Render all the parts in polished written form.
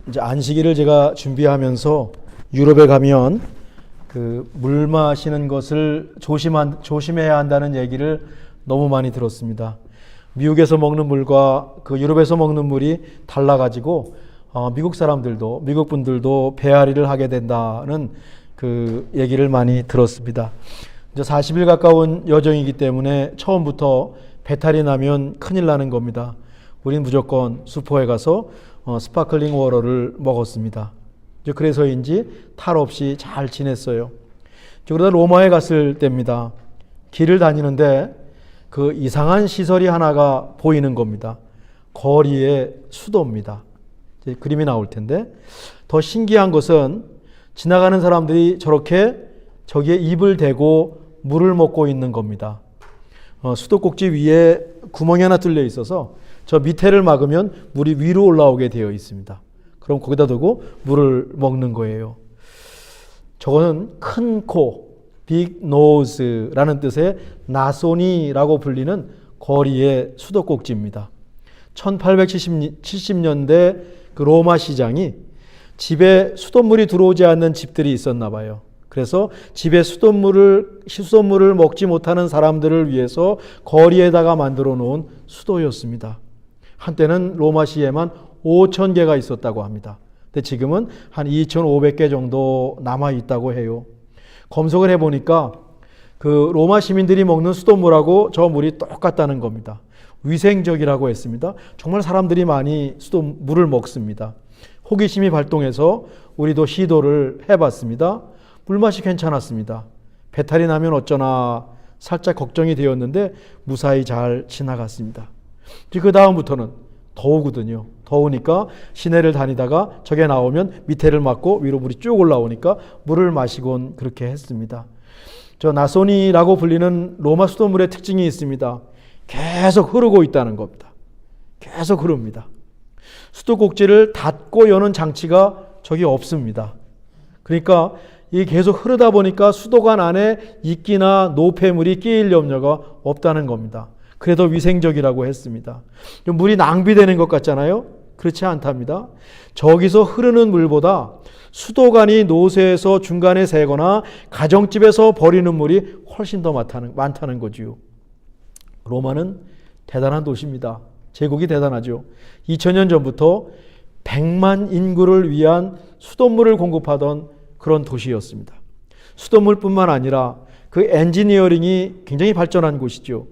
이제 안식일을 제가 준비하면서 유럽에 가면 물 마시는 것을 조심해야 한다는 얘기를 너무 많이 들었습니다. 미국에서 먹는 물과 유럽에서 먹는 물이 달라가지고 미국 분들도 배앓이를 하게 된다는 얘기를 많이 들었습니다. 이제 40일 가까운 여정이기 때문에 처음부터 배탈이 나면 큰일 나는 겁니다. 우린 무조건 슈퍼에 가서 스파클링 워터를 먹었습니다. 그래서인지 탈 없이 잘 지냈어요. 그러다 로마에 갔을 때입니다. 길을 다니는데 이상한 시설이 하나가 보이는 겁니다. 거리의 수도입니다. 이제 그림이 나올 텐데, 더 신기한 것은 지나가는 사람들이 저기에 입을 대고 물을 먹고 있는 겁니다. 수도꼭지 위에 구멍이 하나 뚫려 있어서 저 밑에를 막으면 물이 위로 올라오게 되어 있습니다. 그럼 거기다 두고 물을 먹는 거예요. 저거는 큰 코, big nose라는 뜻의 나소니라고 불리는 거리의 수도꼭지입니다. 1870년대 로마 시장이 집에 수돗물이 들어오지 않는 집들이 있었나 봐요. 그래서 집에 수돗물을 먹지 못하는 사람들을 위해서 거리에다가 만들어 놓은 수도였습니다. 한때는 로마시에만 5,000개가 있었다고 합니다. 근데 지금은 한 2,500개 정도 남아 있다고 해요. 검색을 해보니까 로마 시민들이 먹는 수돗물하고 저 물이 똑같다는 겁니다. 위생적이라고 했습니다. 정말 사람들이 많이 수돗물을 먹습니다. 호기심이 발동해서 우리도 시도를 해봤습니다. 물맛이 괜찮았습니다. 배탈이 나면 어쩌나 살짝 걱정이 되었는데 무사히 잘 지나갔습니다. 그 다음부터는 더우거든요. 더우니까 시내를 다니다가 저게 나오면 밑에를 막고 위로 물이 쭉 올라오니까 물을 마시곤 그렇게 했습니다. 저 나소니라고 불리는 로마 수돗물의 특징이 있습니다. 계속 흐르고 있다는 겁니다. 계속 흐릅니다. 수도꼭지를 닫고 여는 장치가 저기 없습니다. 그러니까 이게 계속 흐르다 보니까 수도관 안에 이끼나 노폐물이 끼일 염려가 없다는 겁니다. 그래도 위생적이라고 했습니다. 물이 낭비되는 것 같잖아요? 그렇지 않답니다. 저기서 흐르는 물보다 수도관이 노쇠해서 중간에 새거나 가정집에서 버리는 물이 훨씬 더 많다는 거지요. 로마는 대단한 도시입니다. 제국이 대단하죠. 2000년 전부터 100만 인구를 위한 수돗물을 공급하던 그런 도시였습니다. 수돗물뿐만 아니라 엔지니어링이 굉장히 발전한 곳이죠.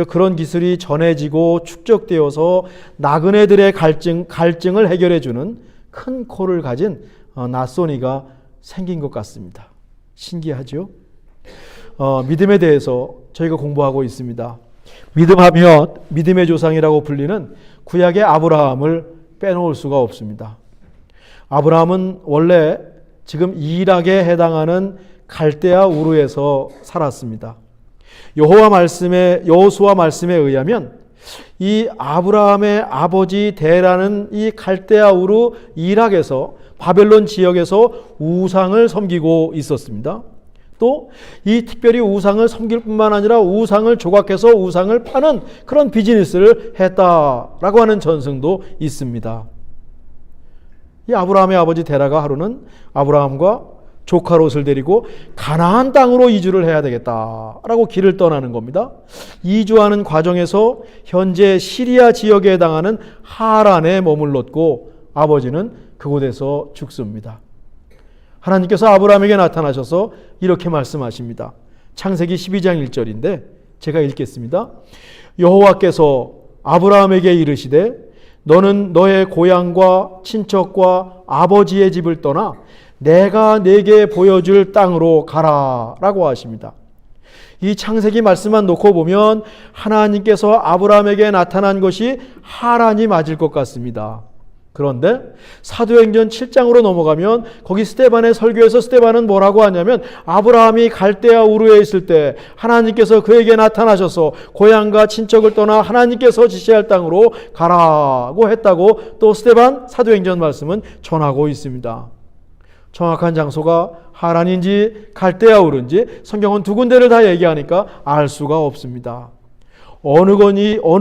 그런 기술이 전해지고 축적되어서 나그네들의 갈증을 해결해주는 큰 코를 가진 나소니가 생긴 것 같습니다. 신기하죠? 믿음에 대해서 저희가 공부하고 있습니다. 믿음하면 믿음의 조상이라고 불리는 구약의 아브라함을 빼놓을 수가 없습니다. 아브라함은 원래 지금 이락에 해당하는 갈대아 우르에서 살았습니다. 여호수아 말씀에 의하면 이 아브라함의 아버지 데라는 이 갈대아 우르 이락에서 바벨론 지역에서 우상을 섬기고 있었습니다. 또 이 특별히 우상을 섬길 뿐만 아니라 우상을 조각해서 우상을 파는 그런 비즈니스를 했다라고 하는 전승도 있습니다. 이 아브라함의 아버지 데라가 하루는 아브라함과 조카 롯을 데리고 가나안 땅으로 이주를 해야 되겠다라고 길을 떠나는 겁니다. 이주하는 과정에서 현재 시리아 지역에 해당하는 하란에 머물렀고 아버지는 그곳에서 죽습니다. 하나님께서 아브라함에게 나타나셔서 이렇게 말씀하십니다. 창세기 12장 1절인데 제가 읽겠습니다. 여호와께서 아브라함에게 이르시되 너는 너의 고향과 친척과 아버지의 집을 떠나 내가 네게 보여줄 땅으로 가라 라고 하십니다. 이 창세기 말씀만 놓고 보면 하나님께서 아브라함에게 나타난 것이 하란이 맞을 것 같습니다. 그런데 사도행전 7장으로 넘어가면 거기 스데반의 설교에서 스데반은 뭐라고 하냐면 아브라함이 갈대아 우르에 있을 때 하나님께서 그에게 나타나셔서 고향과 친척을 떠나 하나님께서 지시할 땅으로 가라고 했다고 또 스데반 사도행전 말씀은 전하고 있습니다. 정확한 장소가 하란인지 갈대아 우르인지 성경은 두 군데를 다 얘기하니까 알 수가 없습니다. 어느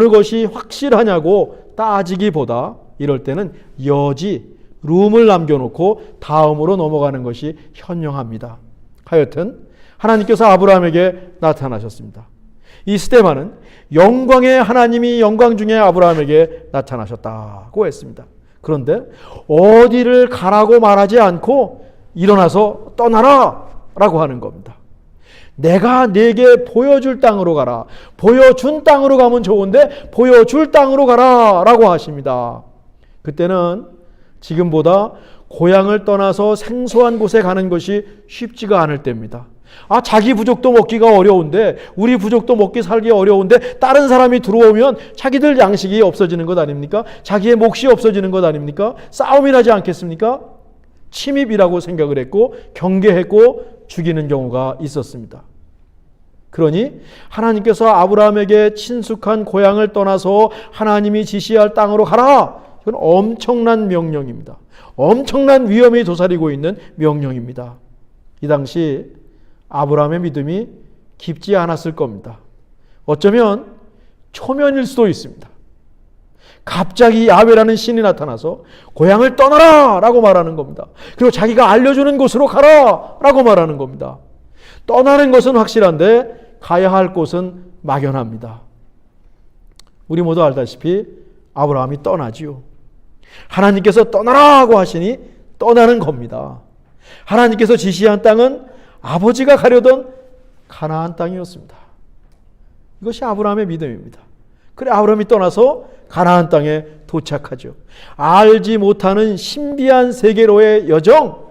것이 확실하냐고 따지기보다 이럴 때는 여지, 룸을 남겨놓고 다음으로 넘어가는 것이 현명합니다. 하여튼 하나님께서 아브라함에게 나타나셨습니다. 이 스데반은 영광의 하나님이 영광 중에 아브라함에게 나타나셨다고 했습니다. 그런데 어디를 가라고 말하지 않고 일어나서 떠나라 라고 하는 겁니다. 내가 네게 보여줄 땅으로 가라. 보여준 땅으로 가면 좋은데 보여줄 땅으로 가라 라고 하십니다. 그때는 지금보다 고향을 떠나서 생소한 곳에 가는 것이 쉽지가 않을 때입니다. 자기 부족도 먹기가 어려운데, 우리 부족도 먹기 살기 어려운데 다른 사람이 들어오면 자기들 양식이 없어지는 것 아닙니까? 자기의 몫이 없어지는 것 아닙니까? 싸움이 나지 않겠습니까? 침입이라고 생각을 했고 경계했고 죽이는 경우가 있었습니다. 그러니 하나님께서 아브라함에게 친숙한 고향을 떠나서 하나님이 지시할 땅으로 가라. 이건 엄청난 명령입니다. 엄청난 위험이 도사리고 있는 명령입니다. 이 당시 아브라함의 믿음이 깊지 않았을 겁니다. 어쩌면 초면일 수도 있습니다. 갑자기 야훼라는 신이 나타나서 고향을 떠나라 라고 말하는 겁니다. 그리고 자기가 알려주는 곳으로 가라 라고 말하는 겁니다. 떠나는 것은 확실한데 가야 할 곳은 막연합니다. 우리 모두 알다시피 아브라함이 떠나지요. 하나님께서 떠나라고 하시니 떠나는 겁니다. 하나님께서 지시한 땅은 아버지가 가려던 가나안 땅이었습니다. 이것이 아브라함의 믿음입니다. 그래 아브라함이 떠나서 가나안 땅에 도착하죠. 알지 못하는 신비한 세계로의 여정,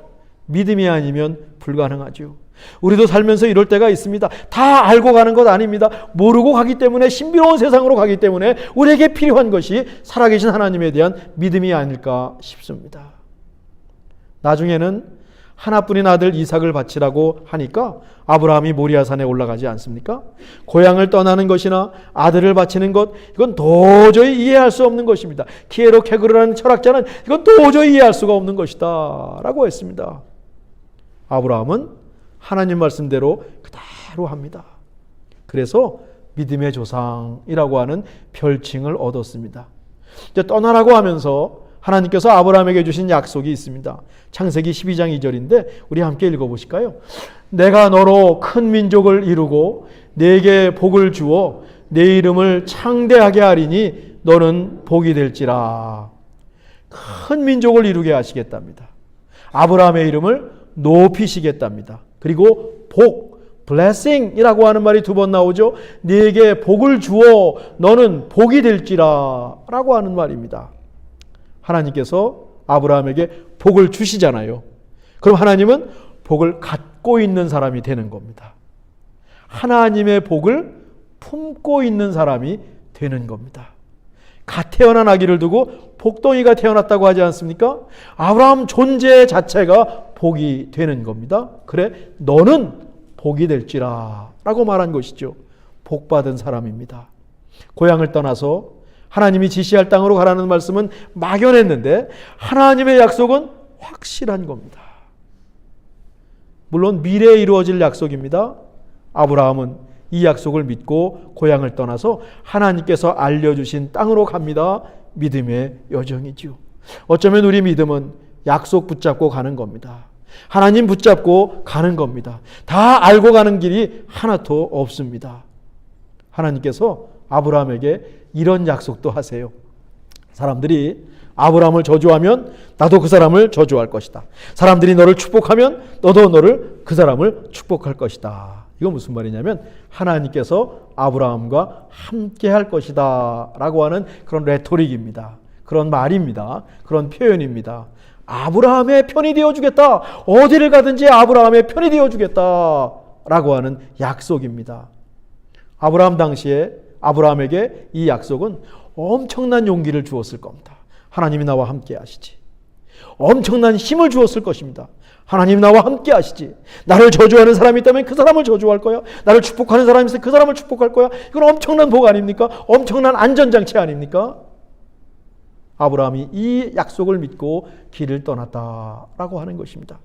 믿음이 아니면 불가능하죠. 우리도 살면서 이럴 때가 있습니다. 다 알고 가는 것 아닙니다. 모르고 가기 때문에, 신비로운 세상으로 가기 때문에 우리에게 필요한 것이 살아계신 하나님에 대한 믿음이 아닐까 싶습니다. 나중에는 하나뿐인 아들 이삭을 바치라고 하니까 아브라함이 모리아산에 올라가지 않습니까? 고향을 떠나는 것이나 아들을 바치는 것, 이건 도저히 이해할 수 없는 것입니다. 키에로 케그르라는 철학자는 이건 도저히 이해할 수가 없는 것이다 라고 했습니다. 아브라함은 하나님 말씀대로 그대로 합니다. 그래서 믿음의 조상이라고 하는 별칭을 얻었습니다. 이제 떠나라고 하면서 하나님께서 아브라함에게 주신 약속이 있습니다. 창세기 12장 2절인데 우리 함께 읽어보실까요? 내가 너로 큰 민족을 이루고 네게 복을 주어 내 이름을 창대하게 하리니 너는 복이 될지라. 큰 민족을 이루게 하시겠답니다. 아브라함의 이름을 높이시겠답니다. 그리고 복, blessing이라고 하는 말이 두 번 나오죠. 네게 복을 주어 너는 복이 될지라 라고 하는 말입니다. 하나님께서 아브라함에게 복을 주시잖아요. 그럼 하나님은 복을 갖고 있는 사람이 되는 겁니다. 하나님의 복을 품고 있는 사람이 되는 겁니다. 갓 태어난 아기를 두고 복덩이가 태어났다고 하지 않습니까? 아브라함 존재 자체가 복이 되는 겁니다. 그래, 너는 복이 될지라 라고 말한 것이죠. 복받은 사람입니다. 고향을 떠나서 하나님이 지시할 땅으로 가라는 말씀은 막연했는데 하나님의 약속은 확실한 겁니다. 물론 미래에 이루어질 약속입니다. 아브라함은 이 약속을 믿고 고향을 떠나서 하나님께서 알려주신 땅으로 갑니다. 믿음의 여정이지요. 어쩌면 우리 믿음은 약속 붙잡고 가는 겁니다. 하나님 붙잡고 가는 겁니다. 다 알고 가는 길이 하나도 없습니다. 하나님께서 아브라함에게 이런 약속도 하세요. 사람들이 아브라함을 저주하면 나도 그 사람을 저주할 것이다. 사람들이 너를 축복하면 너도 그 사람을 축복할 것이다. 이거 무슨 말이냐면 하나님께서 아브라함과 함께 할 것이다 라고 하는 그런 레토릭입니다. 그런 말입니다. 그런 표현입니다. 아브라함의 편이 되어주겠다. 어디를 가든지 아브라함의 편이 되어주겠다 라고 하는 약속입니다. 아브라함 당시에 아브라함에게 이 약속은 엄청난 용기를 주었을 겁니다. 하나님이 나와 함께 하시지. 엄청난 힘을 주었을 것입니다. 하나님 나와 함께 하시지. 나를 저주하는 사람이 있다면 그 사람을 저주할 거야. 나를 축복하는 사람이 있으면 그 사람을 축복할 거야. 이건 엄청난 복 아닙니까? 엄청난 안전장치 아닙니까? 아브라함이 이 약속을 믿고 길을 떠났다라고 하는 것입니다.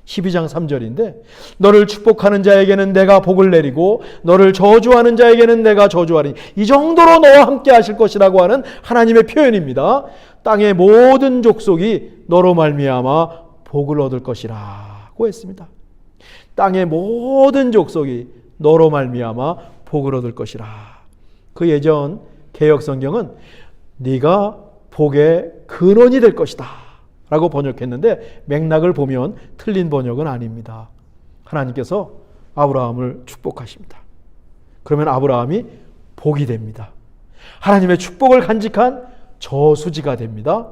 12장 3절인데 너를 축복하는 자에게는 내가 복을 내리고 너를 저주하는 자에게는 내가 저주하리니 이 정도로 너와 함께 하실 것이라고 하는 하나님의 표현입니다. 땅의 모든 족속이 너로 말미암아 복을 얻을 것이라고 했습니다. 땅의 모든 족속이 너로 말미암아 복을 얻을 것이라. 그 예전 개역 성경은 네가 복의 근원이 될 것이다 라고 번역했는데 맥락을 보면 틀린 번역은 아닙니다. 하나님께서 아브라함을 축복하십니다. 그러면 아브라함이 복이 됩니다. 하나님의 축복을 간직한 저수지가 됩니다.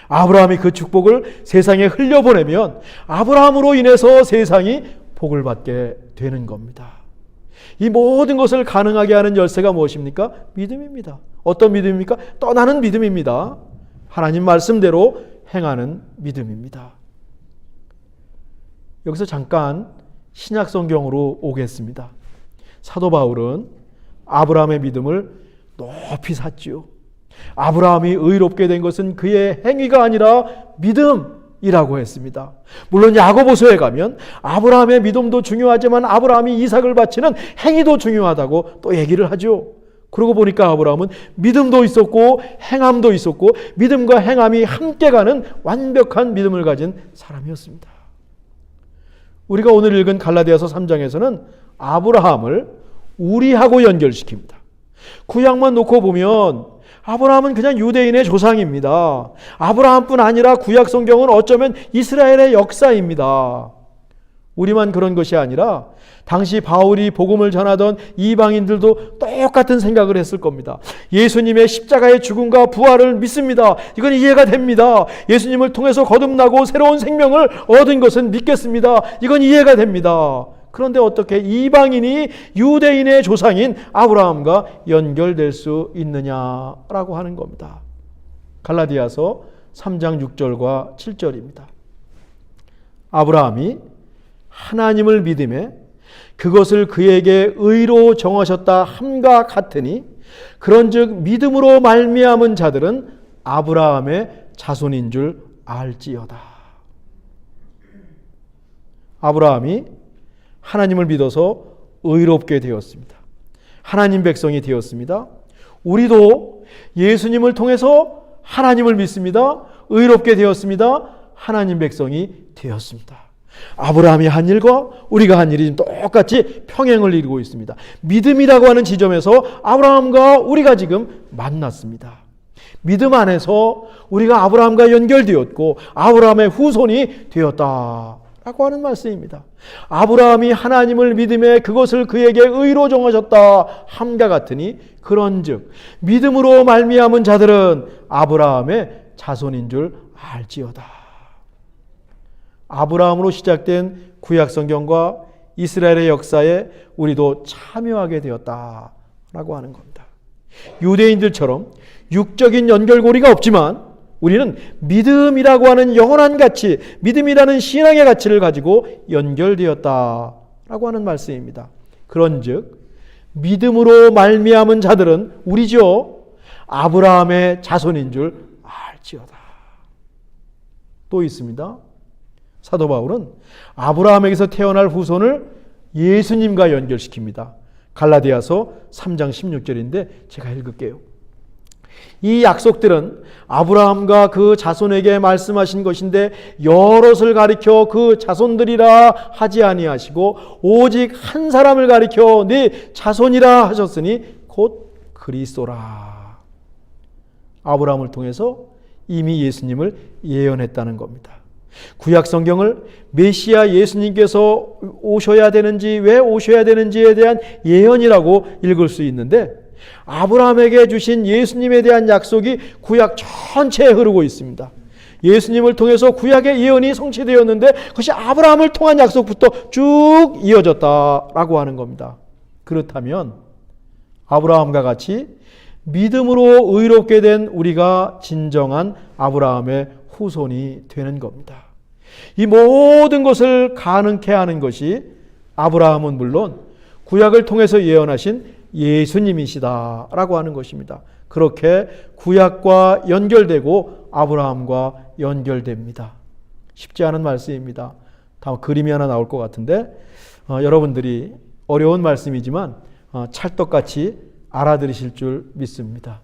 아브라함이 그 축복을 세상에 흘려보내면 아브라함으로 인해서 세상이 복을 받게 되는 겁니다. 이 모든 것을 가능하게 하는 열쇠가 무엇입니까? 믿음입니다. 어떤 믿음입니까? 떠나는 믿음입니다. 하나님 말씀대로 행하는 믿음입니다. 여기서 잠깐 신약 성경으로 오겠습니다. 사도 바울은 아브라함의 믿음을 높이 샀지요. 아브라함이 의롭게 된 것은 그의 행위가 아니라 믿음이라고 했습니다. 물론 야고보서에 가면 아브라함의 믿음도 중요하지만 아브라함이 이삭을 바치는 행위도 중요하다고 또 얘기를 하죠. 그러고 보니까 아브라함은 믿음도 있었고 행함도 있었고 믿음과 행함이 함께 가는 완벽한 믿음을 가진 사람이었습니다. 우리가 오늘 읽은 갈라디아서 3장에서는 아브라함을 우리하고 연결시킵니다. 구약만 놓고 보면 아브라함은 그냥 유대인의 조상입니다. 아브라함뿐 아니라 구약 성경은 어쩌면 이스라엘의 역사입니다. 우리만 그런 것이 아니라 당시 바울이 복음을 전하던 이방인들도 똑같은 생각을 했을 겁니다. 예수님의 십자가의 죽음과 부활을 믿습니다. 이건 이해가 됩니다. 예수님을 통해서 거듭나고 새로운 생명을 얻은 것은 믿겠습니다. 이건 이해가 됩니다. 그런데 어떻게 이방인이 유대인의 조상인 아브라함과 연결될 수 있느냐라고 하는 겁니다. 갈라디아서 3장 6절과 7절입니다. 아브라함이 하나님을 믿음에 그것을 그에게 의로 정하셨다 함과 같으니 그런즉 믿음으로 말미암은 자들은 아브라함의 자손인 줄 알지어다. 아브라함이 하나님을 믿어서 의롭게 되었습니다. 하나님 백성이 되었습니다. 우리도 예수님을 통해서 하나님을 믿습니다. 의롭게 되었습니다. 하나님 백성이 되었습니다. 아브라함이 한 일과 우리가 한 일이 똑같이 평행을 이루고 있습니다. 믿음이라고 하는 지점에서 아브라함과 우리가 지금 만났습니다. 믿음 안에서 우리가 아브라함과 연결되었고 아브라함의 후손이 되었다라고 하는 말씀입니다. 아브라함이 하나님을 믿음에 그것을 그에게 의로 정하셨다 함과 같으니 그런즉 믿음으로 말미암은 자들은 아브라함의 자손인 줄 알지어다. 아브라함으로 시작된 구약 성경과 이스라엘의 역사에 우리도 참여하게 되었다라고 하는 겁니다. 유대인들처럼 육적인 연결고리가 없지만 우리는 믿음이라고 하는 영원한 가치, 믿음이라는 신앙의 가치를 가지고 연결되었다라고 하는 말씀입니다. 그런즉 믿음으로 말미암은 자들은 우리죠. 아브라함의 자손인 줄 알지어다. 또 있습니다. 사도 바울은 아브라함에게서 태어날 후손을 예수님과 연결시킵니다. 갈라디아서 3장 16절인데 제가 읽을게요. 이 약속들은 아브라함과 그 자손에게 말씀하신 것인데 여럿을 가리켜 그 자손들이라 하지 아니하시고 오직 한 사람을 가리켜 네 자손이라 하셨으니 곧 그리스도라. 아브라함을 통해서 이미 예수님을 예언했다는 겁니다. 구약 성경을 메시아 예수님께서 오셔야 되는지 왜 오셔야 되는지에 대한 예언이라고 읽을 수 있는데 아브라함에게 주신 예수님에 대한 약속이 구약 전체에 흐르고 있습니다. 예수님을 통해서 구약의 예언이 성취되었는데 그것이 아브라함을 통한 약속부터 쭉 이어졌다라고 하는 겁니다. 그렇다면 아브라함과 같이 믿음으로 의롭게 된 우리가 진정한 아브라함의 후손이 되는 겁니다. 이 모든 것을 가능케 하는 것이 아브라함은 물론 구약을 통해서 예언하신 예수님이시다라고 하는 것입니다. 그렇게 구약과 연결되고 아브라함과 연결됩니다. 쉽지 않은 말씀입니다. 다음 그림이 하나 나올 것 같은데 여러분들이 어려운 말씀이지만 찰떡같이 알아들으실 줄 믿습니다.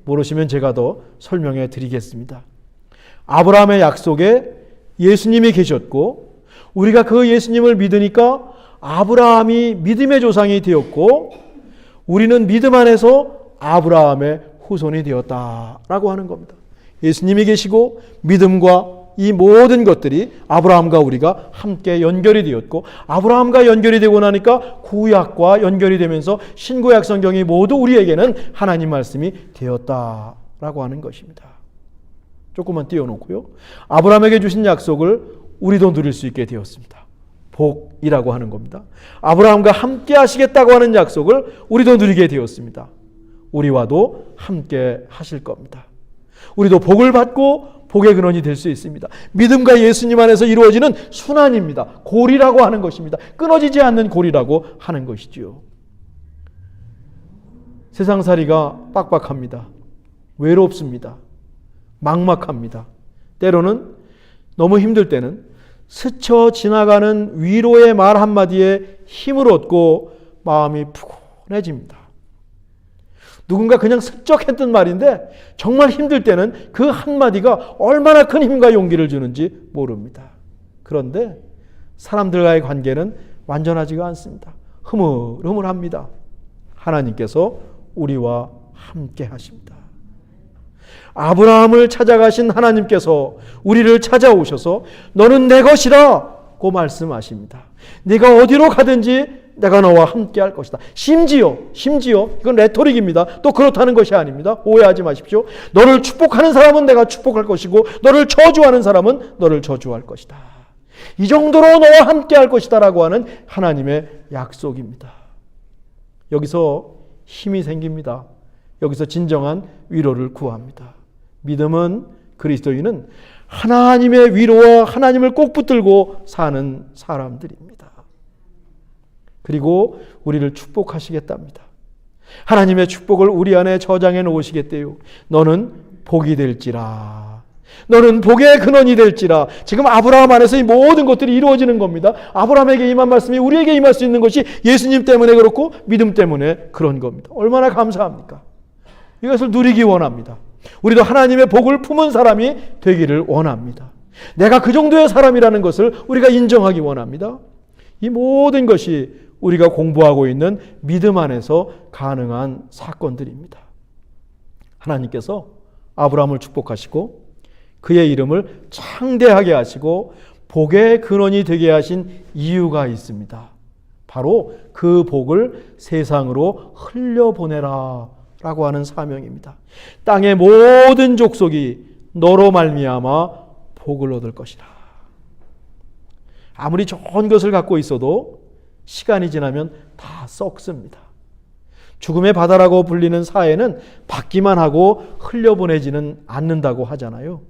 모르시면 제가 더 설명해 드리겠습니다. 아브라함의 약속에 예수님이 계셨고 우리가 그 예수님을 믿으니까 아브라함이 믿음의 조상이 되었고 우리는 믿음 안에서 아브라함의 후손이 되었다라고 하는 겁니다. 예수님이 계시고 믿음과 이 모든 것들이 아브라함과 우리가 함께 연결이 되었고 아브라함과 연결이 되고 나니까 구약과 연결이 되면서 신구약 성경이 모두 우리에게는 하나님 말씀이 되었다라고 하는 것입니다. 조금만 띄워놓고요. 아브라함에게 주신 약속을 우리도 누릴 수 있게 되었습니다. 복이라고 하는 겁니다. 아브라함과 함께 하시겠다고 하는 약속을 우리도 누리게 되었습니다. 우리와도 함께 하실 겁니다. 우리도 복을 받고 복의 근원이 될 수 있습니다. 믿음과 예수님 안에서 이루어지는 순환입니다. 고리라고 하는 것입니다. 끊어지지 않는 고리라고 하는 것이지요. 세상살이가 빡빡합니다. 외롭습니다. 막막합니다. 때로는 너무 힘들 때는 스쳐 지나가는 위로의 말 한마디에 힘을 얻고 마음이 푸근해집니다. 누군가 그냥 슬쩍 했던 말인데 정말 힘들 때는 그 한마디가 얼마나 큰 힘과 용기를 주는지 모릅니다. 그런데 사람들과의 관계는 완전하지가 않습니다. 흐물흐물합니다. 하나님께서 우리와 함께 하십니다. 아브라함을 찾아가신 하나님께서 우리를 찾아오셔서 너는 내 것이라고 말씀하십니다. 네가 어디로 가든지 내가 너와 함께 할 것이다. 심지어 이건 레토릭입니다. 또 그렇다는 것이 아닙니다. 오해하지 마십시오. 너를 축복하는 사람은 내가 축복할 것이고 너를 저주하는 사람은 너를 저주할 것이다. 이 정도로 너와 함께 할 것이다 라고 하는 하나님의 약속입니다. 여기서 힘이 생깁니다. 여기서 진정한 위로를 구합니다. 믿음은 그리스도인은 하나님의 위로와 하나님을 꼭 붙들고 사는 사람들입니다. 그리고 우리를 축복하시겠답니다. 하나님의 축복을 우리 안에 저장해 놓으시겠대요. 너는 복이 될지라. 너는 복의 근원이 될지라. 지금 아브라함 안에서 이 모든 것들이 이루어지는 겁니다. 아브라함에게 임한 말씀이 우리에게 임할 수 있는 것이 예수님 때문에 그렇고 믿음 때문에 그런 겁니다. 얼마나 감사합니까? 이것을 누리기 원합니다. 우리도 하나님의 복을 품은 사람이 되기를 원합니다. 내가 그 정도의 사람이라는 것을 우리가 인정하기 원합니다. 이 모든 것이 우리가 공부하고 있는 믿음 안에서 가능한 사건들입니다. 하나님께서 아브라함을 축복하시고 그의 이름을 창대하게 하시고 복의 근원이 되게 하신 이유가 있습니다. 바로 그 복을 세상으로 흘려보내라 라고 하는 사명입니다. 땅의 모든 족속이 너로 말미암아 복을 얻을 것이라. 아무리 좋은 것을 갖고 있어도 시간이 지나면 다 썩습니다. 죽음의 바다라고 불리는 사회는 받기만 하고 흘려보내지는 않는다고 하잖아요.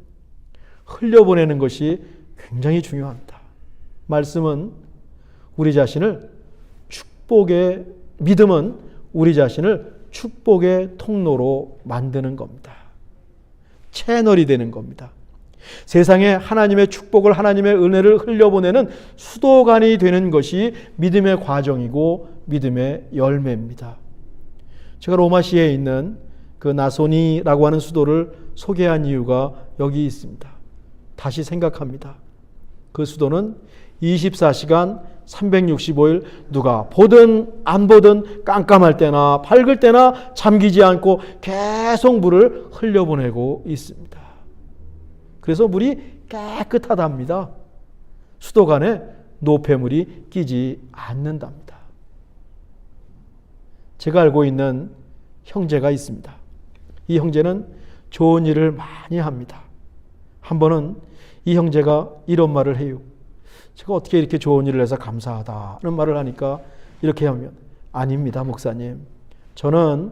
흘려보내는 것이 굉장히 중요합니다. 말씀은 우리 자신을 믿음은 우리 자신을 축복의 통로로 만드는 겁니다. 채널이 되는 겁니다. 세상에 하나님의 축복을, 하나님의 은혜를 흘려보내는 수도관이 되는 것이 믿음의 과정이고 믿음의 열매입니다. 제가 로마시에 있는 그 나소니라고 하는 수도를 소개한 이유가 여기 있습니다. 다시 생각합니다. 그 수도는 24시간 365일 누가 보든 안 보든 깜깜할 때나 밝을 때나 잠기지 않고 계속 물을 흘려보내고 있습니다. 그래서 물이 깨끗하답니다. 수도관에 노폐물이 끼지 않는답니다. 제가 알고 있는 형제가 있습니다. 이 형제는 좋은 일을 많이 합니다. 한 번은 이 형제가 이런 말을 해요. 제가 어떻게 이렇게 좋은 일을 해서 감사하다는 말을 하니까 이렇게 하면, 아닙니다, 목사님. 저는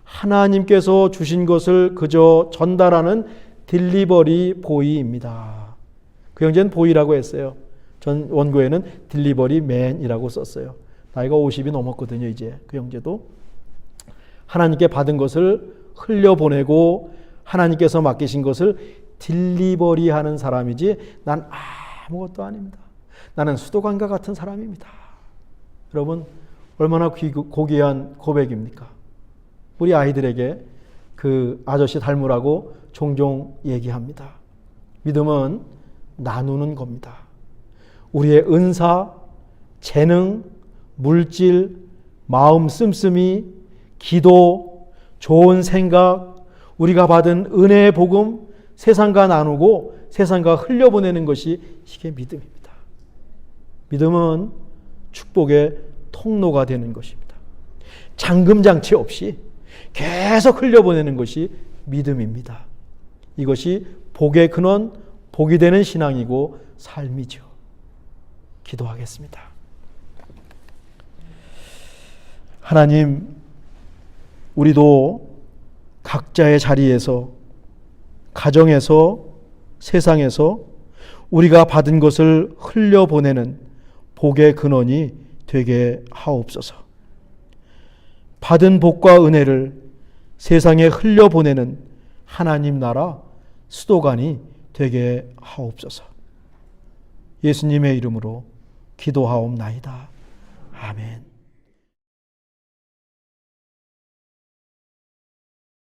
하나님께서 주신 것을 그저 전달하는 딜리버리 보이입니다. 그 형제는 보이라고 했어요. 전 원고에는 딜리버리 맨이라고 썼어요. 나이가 50이 넘었거든요, 이제. 그 형제도 하나님께 받은 것을 흘려보내고 하나님께서 맡기신 것을 딜리버리 하는 사람이지 난 아무것도 아닙니다. 나는 수도관과 같은 사람입니다. 여러분, 얼마나 고귀한 고백입니까? 우리 아이들에게 그 아저씨 닮으라고 종종 얘기합니다. 믿음은 나누는 겁니다. 우리의 은사, 재능, 물질, 마음 씀씀이, 기도, 좋은 생각, 우리가 받은 은혜의 복음 세상과 나누고 세상과 흘려보내는 것이 이게 믿음입니다. 믿음은 축복의 통로가 되는 것입니다. 잠금장치 없이 계속 흘려보내는 것이 믿음입니다. 이것이 복의 근원, 복이 되는 신앙이고 삶이죠. 기도하겠습니다. 하나님, 우리도 각자의 자리에서, 가정에서, 세상에서 우리가 받은 것을 흘려보내는 복의 근원이 되게 하옵소서. 받은 복과 은혜를 세상에 흘려보내는 하나님 나라 수도관이 되게 하옵소서. 예수님의 이름으로 기도하옵나이다. 아멘.